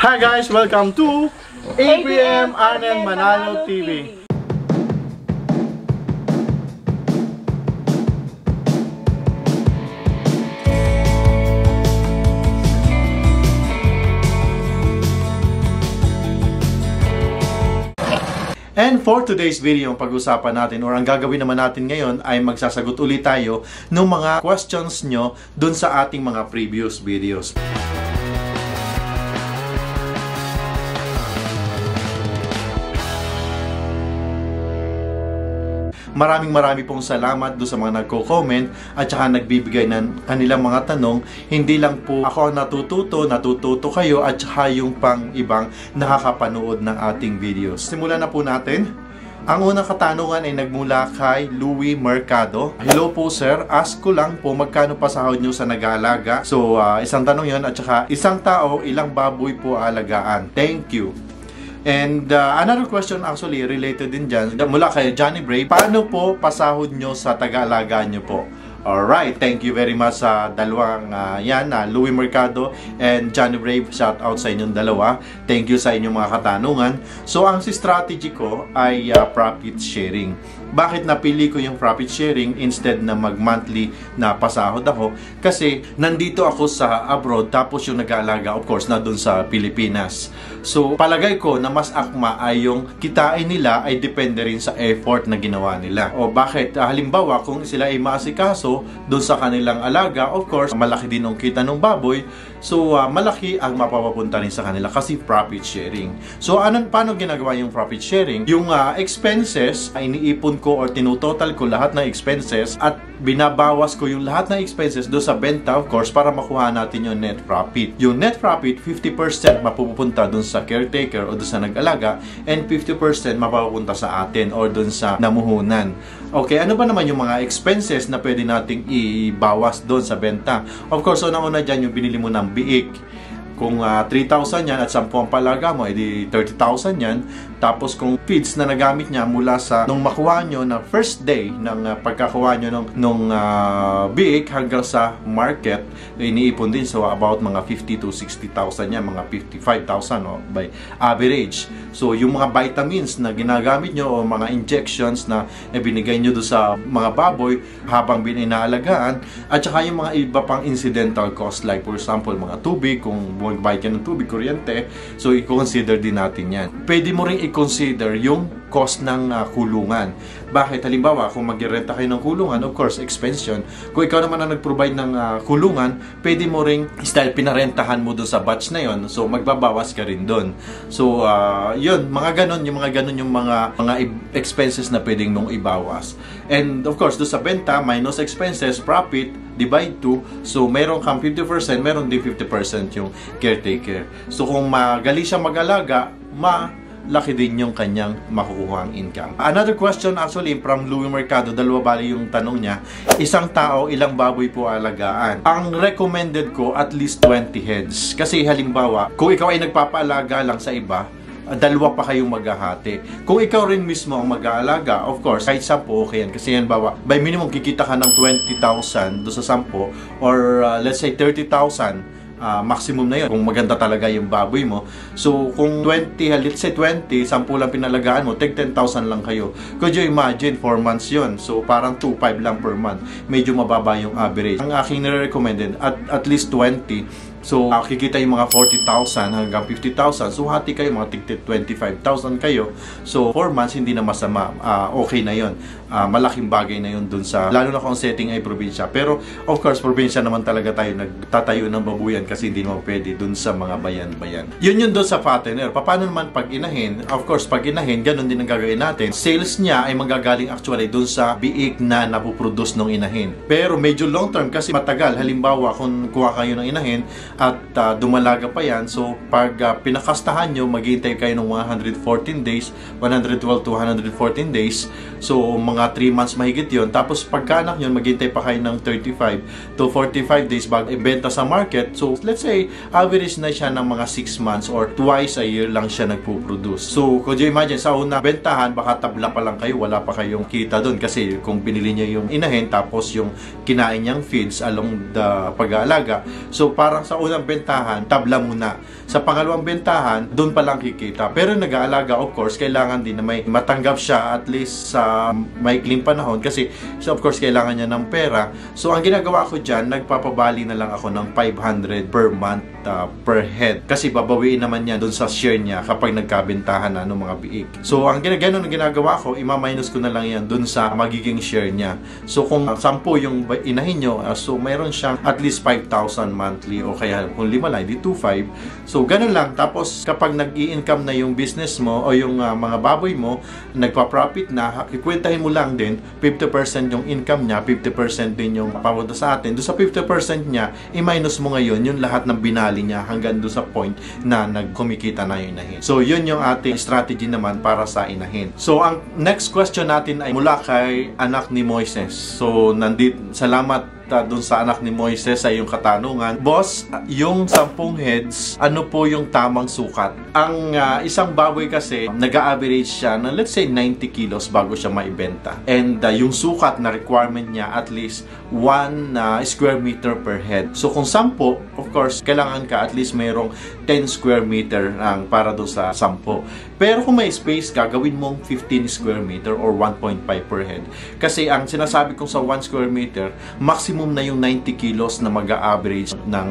Hi guys, welcome to ABM Arnel Manalo TV. And for today's video, ang pag-usapan natin or ang gagawin naman natin ngayon ay magsasagot ulit tayo ng mga questions nyo dun sa ating mga previous videos. Maraming pong salamat doon sa mga nagko-comment at saka nagbibigay ng kanilang mga tanong. Hindi lang po ako natututo kayo at saka yung pang ibang nakakapanood ng ating videos. Simulan na po natin. Ang unang katanungan ay nagmula kay Louie Mercado. Hello po sir, ask ko lang po magkano pa sahod nyo sa nag-aalaga? So isang tanong yon at saka isang tao, ilang baboy po alagaan? Thank you. And another question actually related din dyan, mula kay Johnny Brave, paano po pasahod nyo sa taga-alaga nyo po? Alright, thank you very much sa dalawang Louie Mercado and Johnny Brave. Shout out sa inyong dalawa. Thank you sa inyong mga katanungan. So ang strategy ko ay profit sharing. Bakit napili ko yung profit sharing instead na mag-monthly na pasahod ako? Kasi nandito ako sa abroad tapos yung nag-aalaga of course na dun sa Pilipinas. So palagay ko na mas akma ay yung kitain nila ay depende rin sa effort na ginawa nila. O bakit? Halimbawa kung sila ay maasikaso dun sa kanilang alaga, of course malaki din ang kita ng baboy. So malaki ang mapapapunta rin sa kanila kasi profit sharing. So paano ginagawa yung profit sharing? Yung expenses ay iniipon ko or tinutotal ko lahat ng expenses at binabawas ko yung lahat ng expenses do sa benta of course para makuha natin yung net profit. Yung net profit 50% mapupunta dun sa caretaker o dun sa nag-alaga and 50% mapupunta sa atin or dun sa namuhunan. Okay, ano ba naman yung mga expenses na pwede nating ibawas dun sa benta? Of course, unang-una dyan yung binili mo ng biik. Kung 3,000 yan at 10 ang palaga mo, edi 30,000 yan. Tapos kung feeds na nagamit niya mula sa nung makuha nyo na first day ng pagkakuha nyo nung biik hanggang sa market, iniipon din. So about mga 50 to 60,000 yan, mga 55,000 by average. So yung mga vitamins na ginagamit nyo o mga injections na binigay nyo doon sa mga baboy habang inaalagaan, at saka yung mga iba pang incidental cost like for example mga tubig, kung magbayad ka ng tubig, kuryente, so i-consider din natin yan. Pwede mo rin i-consider yung cost ng kulungan. Bakit? Halimbawa, kung mag-renta kayo ng kulungan, of course, expense yun. Kung ikaw naman ang nag-provide ng kulungan, pwede mo rin, style, pinarentahan mo doon sa batch na yon, so magbabawas ka rin doon. So, yun, mga ganon yung mga expenses na pwedeng mong ibawas. And of course, doon sa benta, minus expenses, profit, divide 2. So, meron kang 50%, meron din 50% yung caretaker. So, kung magaling siya mag-alaga, laki din yung kanyang makukuhang income. Another question actually from Louie Mercado, dalawa bali yung tanong niya, isang tao, ilang baboy po alagaan? Ang recommended ko, at least 20 heads. Kasi halimbawa, kung ikaw ay nagpapaalaga lang sa iba, dalawa pa kayong maghahati. Kung ikaw rin mismo ang mag-aalaga, of course, kahit 10, okay yan. Kasi yan, by minimum, kikita ka ng 20,000 do sa 10 or let's say 30,000. Maximum na yun kung maganda talaga yung baboy mo. So kung 20, let's say 20, 10 lang pinalagaan mo, take 10,000 lang kayo. Could you imagine 4 months yun? So parang 2,500 lang per month. Medyo mababa yung average. Ang aking nire-recommended at least 20. So kikita yung mga 40,000 hanggang 50,000. So hati kayo, mga tigtit 25,000 kayo. So 4 months hindi na masama. Okay na yun. Malaking bagay na yun dun sa, lalo na kung setting ay probinsya. Pero of course, probinsya naman talaga tayo nagtatayo ng babuyan kasi hindi naman pwede dun sa mga bayan-bayan. Yun dun sa fattener. Paano naman pag inahin? Of course, pag inahin, ganun din ang gagawin natin. Sales niya ay manggagaling actually dun sa biik na napuproduce ng inahin. Pero medyo long term kasi matagal. Halimbawa, kung kuha kayo ng inahin at dumalaga pa yan, so pag pinakastahan nyo, maghihintay kayo ng 114 days, 112 to 114 days. So mga 3 months mahigit yun. Tapos pagkaanak nyo, maghihintay pa kayo ng 35 to 45 days bago ibenta sa market. So let's say average na siya ng mga 6 months or twice a year lang siya nagpo-produce. So could you imagine, sa una bentahan, baka tabla pa lang kayo, wala pa kayong kita doon kasi kung binili niya yung inahin tapos yung kinain niyang feeds along the pag-aalaga. So parang sa unang bentahan, tabla muna. Sa pangalawang bentahan, doon pa lang kikita. Pero nag-aalaga, of course, kailangan din na may matanggap siya at least sa maikling panahon kasi of course kailangan niya ng pera. So ang ginagawa ko dyan, nagpapabali na lang ako ng 500 per month per head. Kasi babawiin naman niya doon sa share niya kapag nagkabentahan na ng mga biik. So ang ginagawa ko, ima-minus ko na lang yan doon sa magiging share niya. So kung 10 yung inahin nyo, so mayroon siyang at least 5,000 monthly o kaya kung 5 lang, di 2,500. So ganun lang. Tapos kapag nag-i-income na yung business mo o yung mga baboy mo, nagpa-profit na, kikwentahin mo lang din 50% yung income niya, 50% din yung papunta sa atin. Doon sa 50% niya, i-minus mo ngayon yung lahat ng binali niya hanggang doon sa point na nagkumikita na yung inahin. So yun yung ating strategy naman para sa inahin. So ang next question natin ay mula kay anak ni Moises. So salamat dun sa anak ni Moises ay yung katanungan. Boss, yung 10 heads, ano po yung tamang sukat? Ang isang baboy kasi, nag-a-average siya ng let's say 90 kilos bago siya maibenta. And yung sukat na requirement niya at least 1 square meter per head. So kung 10, of course, kailangan ka at least mayroong 10 square meter para doon sa 10. Pero kung may space ka, gawin mong 15 square meter or 1.5 per head. Kasi ang sinasabi kong sa 1 square meter, maximum na yung 90 kilos na mag-a-average ng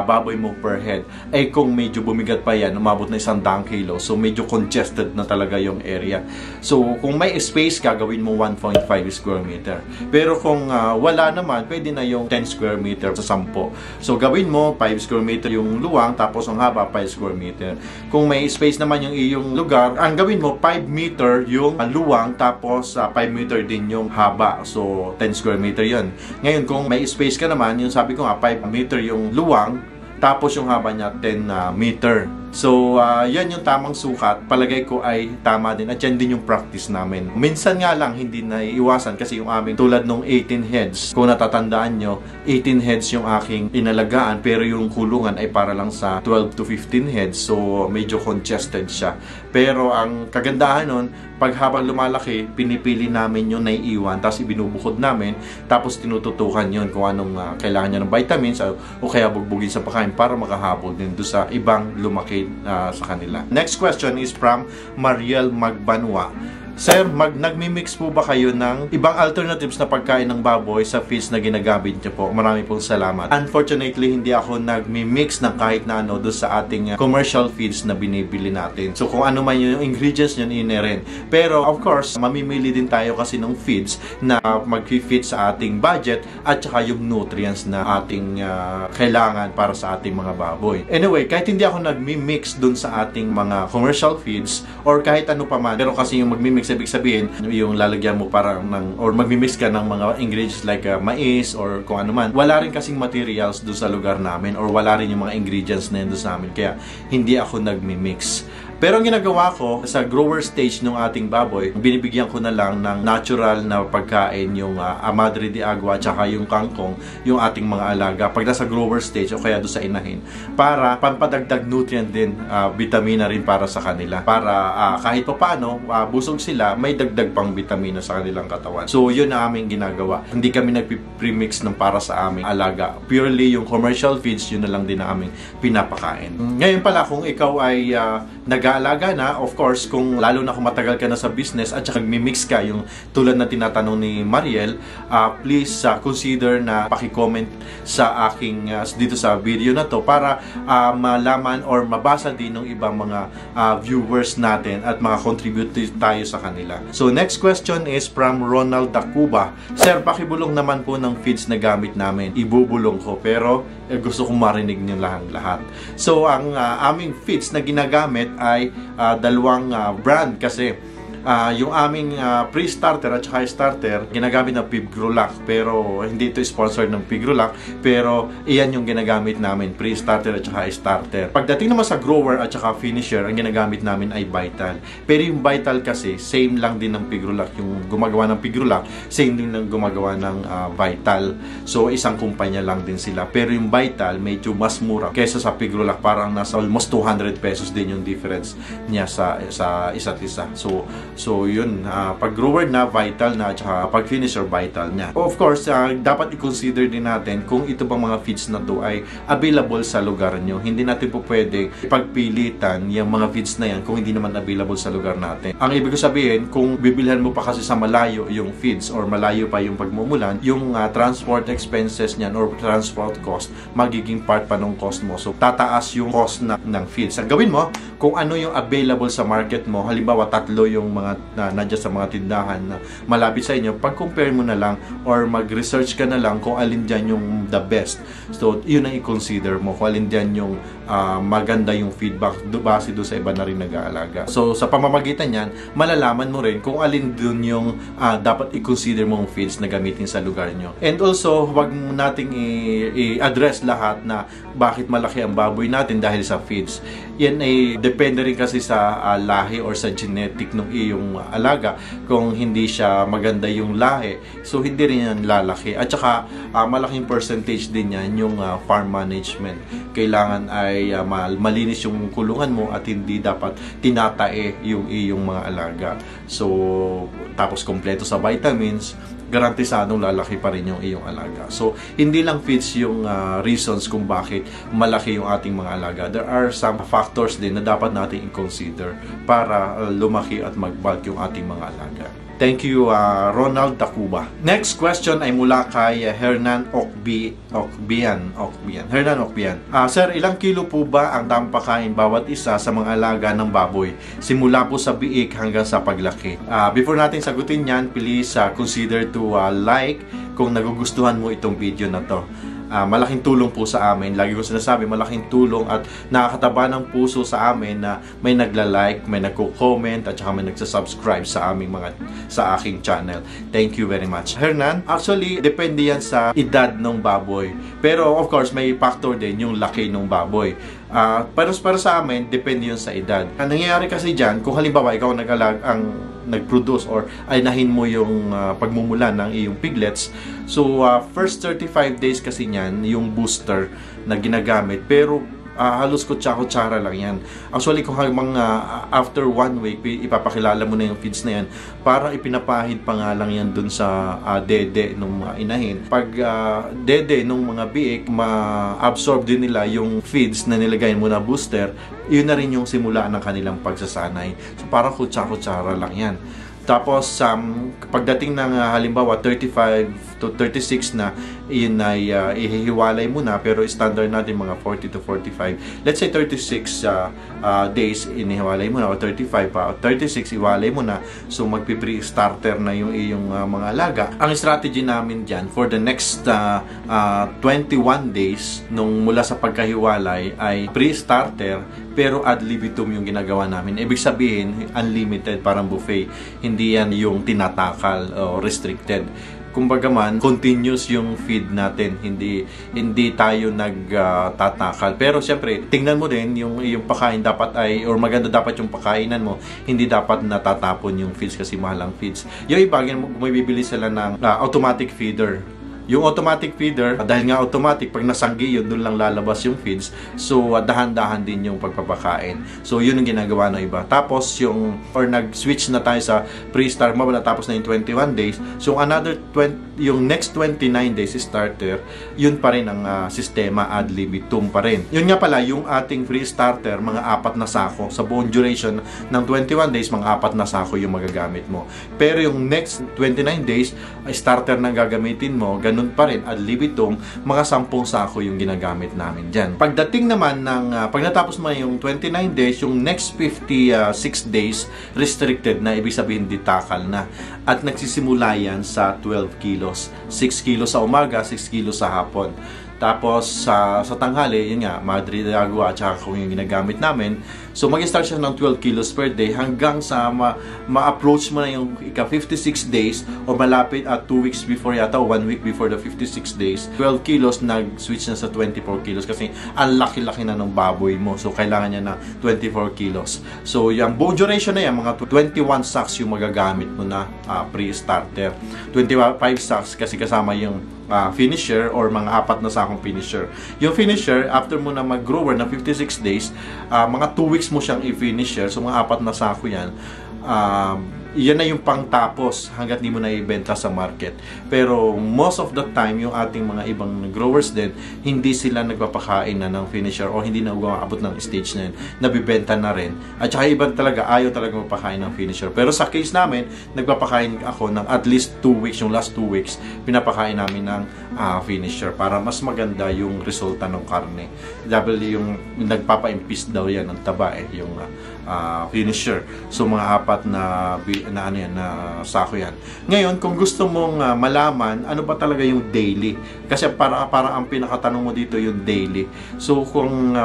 baboy mo per head. Eh kung medyo bumigat pa yan, umabot na 100 kilos, so medyo congested na talaga yung area. So kung may space ka, gawin mo 1.5 square meter. Pero kung wala naman, pwede na yung 10 square meter sa 10. So gawin mo 5 square meter yung luwang, tapos ang haba 5 square meter. Kung may space naman yung iyong lugar, ang gawin mo 5 meter yung luwang, tapos 5 meter din yung haba. So 10 square meter yun. Ngayon kung may space ka naman, yung sabi ko nga 5 meter yung luwang, tapos yung haba niya 10 meter. So, yan yung tamang sukat. Palagay ko ay tama din. At yan din yung practice namin. Minsan nga lang, hindi na iiwasan kasi yung aming tulad nung 18 heads. Kung natatandaan nyo, 18 heads yung aking inalagaan pero yung kulungan ay para lang sa 12 to 15 heads. So, medyo congested siya. Pero ang kagandahan nun, pag habang lumalaki, pinipili namin yung naiiwan, tapos ibinubukod namin, tapos tinututukan yun kung anong kailangan niya ng vitamins o kaya bugbugin sa pagkain para makahabol din doon sa ibang lumaki sa kanila. Next question is from Mariel Magbanwa. Sir, nagmi-mix po ba kayo ng ibang alternatives na pagkain ng baboy sa feeds na ginagamit niyo po? Marami pong salamat. Unfortunately, hindi ako nagmi-mix ng kahit na ano doon sa ating commercial feeds na binibili natin. So, kung ano man yung ingredients yun, rin. Pero, of course, mamimili din tayo kasi ng feeds na mag-fit sa ating budget at saka yung nutrients na ating kailangan para sa ating mga baboy. Anyway, kahit hindi ako nagmi-mix doon sa ating mga commercial feeds or kahit ano pa man, pero kasi yung magmi-mix ibig sabihin, yung lalagyan mo parang or magmi-mix ka ng mga ingredients like mais or kung ano man. Wala rin kasing materials doon sa lugar namin or wala rin yung mga ingredients na yun doon sa amin. Kaya hindi ako nagmi-mix. Pero ang ginagawa ko, sa grower stage ng ating baboy, binibigyan ko na lang ng natural na pagkain yung Madre de Agua at saka yung kangkong, yung ating mga alaga pag nasa grower stage o kaya doon sa inahin. Para pampadagdag nutrient din, vitamina rin para sa kanila. Para kahit pa paano, busog sila, may dagdag pang vitamina sa kanilang katawan. So yun na aming ginagawa. Hindi kami nagpi-premix ng para sa aming alaga. Purely yung commercial feeds, yun na lang din na aming pinapakain. Ngayon pala, kung ikaw ay nag-aalaga na, of course, kung lalo na kung matagal ka na sa business at saka mimix ka, yung tulad na tinatanong ni Mariel, please consider na paki-comment sa aking dito sa video na to para malaman or mabasa din ng ibang mga viewers natin at mga contribute tayo sa kanila. So next question is from Ronald Dacuba. Sir, pakibulong naman po ng feeds na gamit namin. Ibubulong ko pero gusto kong marinig niyo lahat. So ang aming feeds na ginagamit ay dalawang brand kasi yung aming pre-starter at saka starter ginagamit ng Pigrolac pero hindi ito sponsored ng Pigrolac pero iyan yung ginagamit namin, pre-starter at saka starter. Pagdating naman sa grower at saka finisher, ang ginagamit namin ay Vital. Pero yung Vital kasi same lang din ng Pigrolac, yung gumagawa ng Pigrolac same din ng gumagawa ng Vital. So isang kumpanya lang din sila pero yung Vital medyo mas mura kaysa sa Pigrolac, parang nasa almost 200 pesos din yung difference niya sa isa't isa. So So yun, pag grower na, vital na, at saka pag finisher, vital niya. Of course, dapat i-consider din natin kung ito bang mga feeds na to ay available sa lugar nyo. Hindi natin po pwedeng ipagpilitan yung mga feeds na yan kung hindi naman available sa lugar natin. Ang ibig ko sabihin, kung bibilhan mo pa kasi sa malayo yung feeds or malayo pa yung pagmumulan, yung transport expenses niyan or transport cost, magiging part pa ng cost mo. So, tataas yung cost ng feeds. Ang gawin mo, kung ano yung available sa market mo, halimbawa 3 yung mga nandiyan sa mga tindahan na malapit sa inyo, pag-compare mo na lang or mag-research ka na lang kung alin dyan yung the best. So, yun ang i-consider mo kung alin dyan yung maganda yung feedback base doon sa iba na rin nag-aalaga. So, sa pamamagitan yan, malalaman mo rin kung alin dun yung dapat i-consider mong feeds na gamitin sa lugar nyo. And also, huwag nating i-address lahat na bakit malaki ang baboy natin dahil sa feeds. Yan ay depende rin kasi sa lahi or sa genetic ng iyong alaga. Kung hindi siya maganda yung lahi, so hindi rin yan lalaki. At saka malaking percentage din yan yung farm management. Kailangan ay malinis yung kulungan mo at hindi dapat tinatae yung iyong mga alaga. So tapos kompleto sa vitamins, garantisadong lalaki pa rin yung iyong alaga. So, hindi lang feeds yung reasons kung bakit malaki yung ating mga alaga. There are some factors din na dapat natin i-consider para lumaki at mag-bulk yung ating mga alaga. Thank you, Ronald Tacuba. Next question ay mula kay Hernan Okbian. Hernan Okbian. Sir, ilang kilo po ba ang tamang pagkain bawat isa sa mga alaga ng baboy? Simula po sa biik hanggang sa paglaki. Before natin sagutin yan, please consider to like kung nagugustuhan mo itong video na to. Malaking tulong po sa amin. Lagi ko sinasabi, malaking tulong at nakakataba ng puso sa amin na may nagla-like, may nagko-comment at saka may nagsasubscribe sa aking channel. Thank you very much. Hernan, actually, depende yan sa edad ng baboy. Pero of course, may factor din yung laki ng baboy. Pero para sa amin, depende yun sa edad. Ang nangyayari kasi dyan, kung halimbawa ikaw nag-produce or aynahin mo yung pagmumulan ng iyong piglets, so first 35 days kasi niyan yung booster na ginagamit, pero halos kutsara lang yan. Actually, kung after 1 week, ipapakilala mo na yung feeds na yan, para ipinapahid pa nga lang yan dun sa dede ng mga inahin. Pag dede ng mga biik, ma-absorb din nila yung feeds na nilagay mo na booster, yun na rin yung simula ng kanilang pagsasanay. So, parang kutsara lang yan. Tapos, pagdating ng halimbawa 35 to 36 na, yun ay ihihiwalay mo na, pero standard natin mga 40 to 45. Let's say 36 days inihiwalay mo na, o 35 pa, o 36 iwalay mo na. So, magpi-pre-starter na yung iyong mga alaga. Ang strategy namin dyan for the next 21 days nung mula sa pagkahiwalay ay pre-starter, pero ad libitum yung ginagawa namin. Ibig sabihin, unlimited, parang buffet. Hindi yan yung tinatakal o restricted. Kumbaga man, continuous yung feed natin. Hindi tayo nagtatakal. Pero siyempre, tingnan mo din yung pagkain dapat ay, or maganda dapat yung pagkainan mo. Hindi dapat natatapon yung feeds kasi mahal ang feeds. Yung iba, may bibili sila ng automatic feeder. Yung automatic feeder, dahil nga automatic, pag nasanggi yun, doon lang lalabas yung feeds. So, dahan-dahan din yung pagpapakain. So, yun ang ginagawa ng iba. Tapos, nag-switch na tayo sa pre-start mo, tapos na yung 21 days. So, yung next 29 days starter, yun pa rin ang sistema ad libitum pa rin. Yun nga pala, yung ating free starter, mga 4 na sako. Sa buong duration ng 21 days, mga 4 na sako yung magagamit mo. Pero yung next 29 days, starter na gagamitin mo, ganun pa rin, ad libitum, mga 10 sako yung ginagamit namin dyan. Pagdating naman pag natapos mo yung 29 days, yung next 56 days, restricted na, ibig sabihin ditakal na. At nagsisimula yan sa 12 kilos. 6 kilos sa umaga, 6 kilos sa hapon. Tapos sa tanghali, yun nga, Madre de Agua at saka kung yung ginagamit namin. So mag-start siya ng 12 kilos per day hanggang sa ma-approach mo na yung 56 days o malapit at 2 weeks before yata, 1 week before the 56 days. 12 kilos, nag-switch na sa 24 kilos kasi ang laki-laki na ng baboy mo. So kailangan niya na 24 kilos. So yung buong duration na yan, mga 21 sacks yung magagamit mo na pre-starter. 25 sacks kasi kasama yung finisher or mga 4 na sakong finisher. Yung finisher, after mo na mag-grower na 56 days, mga 2 weeks mo siyang i-finisher. So mga 4 na sako yan. yan na yung pangtapos hanggat di mo na ibenta sa market. Pero most of the time, yung ating mga ibang growers din, hindi sila nagpapakain na ng finisher o hindi na umaabot ng stage na yun, nabibenta na rin. At saka iba talaga, ayaw talaga magpakain ng finisher. Pero sa case namin, nagpapakain ako ng at least 2 weeks, yung last 2 weeks, pinapakain namin ng finisher para mas maganda yung resulta ng karne. Dahil yung nagpapa-impis daw yan ng taba yung finisher. So mga 4 na sako yan. Ngayon, kung gusto mong malaman ano ba talaga yung daily, kasi para ang pinakatanong mo dito yung daily. So kung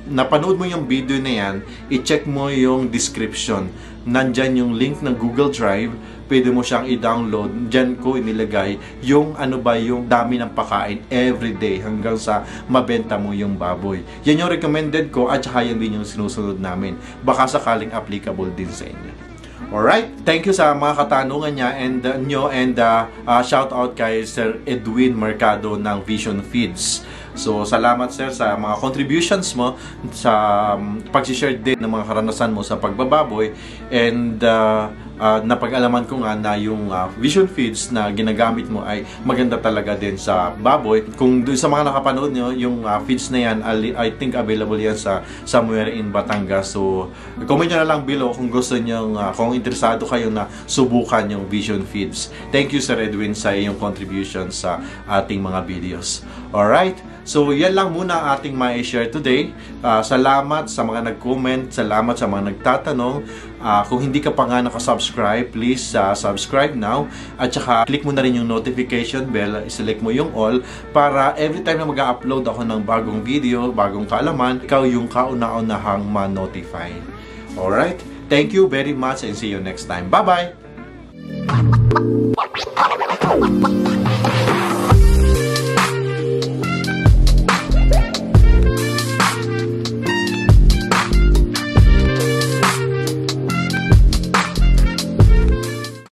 napanood mo yung video na yan, i-check mo yung description. Nandyan yung link ng Google Drive, pwede mo siyang i-download. Diyan ko inilagay yung ano ba yung dami ng pakain everyday hanggang sa mabenta mo yung baboy. Yan yung recommended ko at saka yan din yung sinusunod namin. Baka sakaling applicable din sa inyo. Alright, thank you sa mga katanungan niya and shout out kay Sir Edwin Mercado ng Vision Feeds. So, salamat sir sa mga contributions mo sa pag-share din ng mga karanasan mo sa pagbababoy and napag-alaman ko nga na yung Vision Feeds na ginagamit mo ay maganda talaga din sa baboy. Kung doon sa mga nakapanood nyo, yung feeds na yan, I think available yan sa somewhere in Batangas. So, comment nyo na lang below kung gusto nyo, kung interesado kayo na subukan yung Vision Feeds. Thank you Sir Edwin sa iyong contribution sa ating mga videos. Alright? So, yan lang muna ang ating ma-share today. Salamat sa mga nag-comment, salamat sa mga nagtatanong. Kung hindi ka pa nga nakasubscribe, please subscribe now. At saka, click mo na rin yung notification bell, select mo yung all, para every time na mag-upload ako ng bagong video, bagong kaalaman, ikaw yung kauna-unahang ma-notify. Alright? Thank you very much and see you next time. Bye-bye!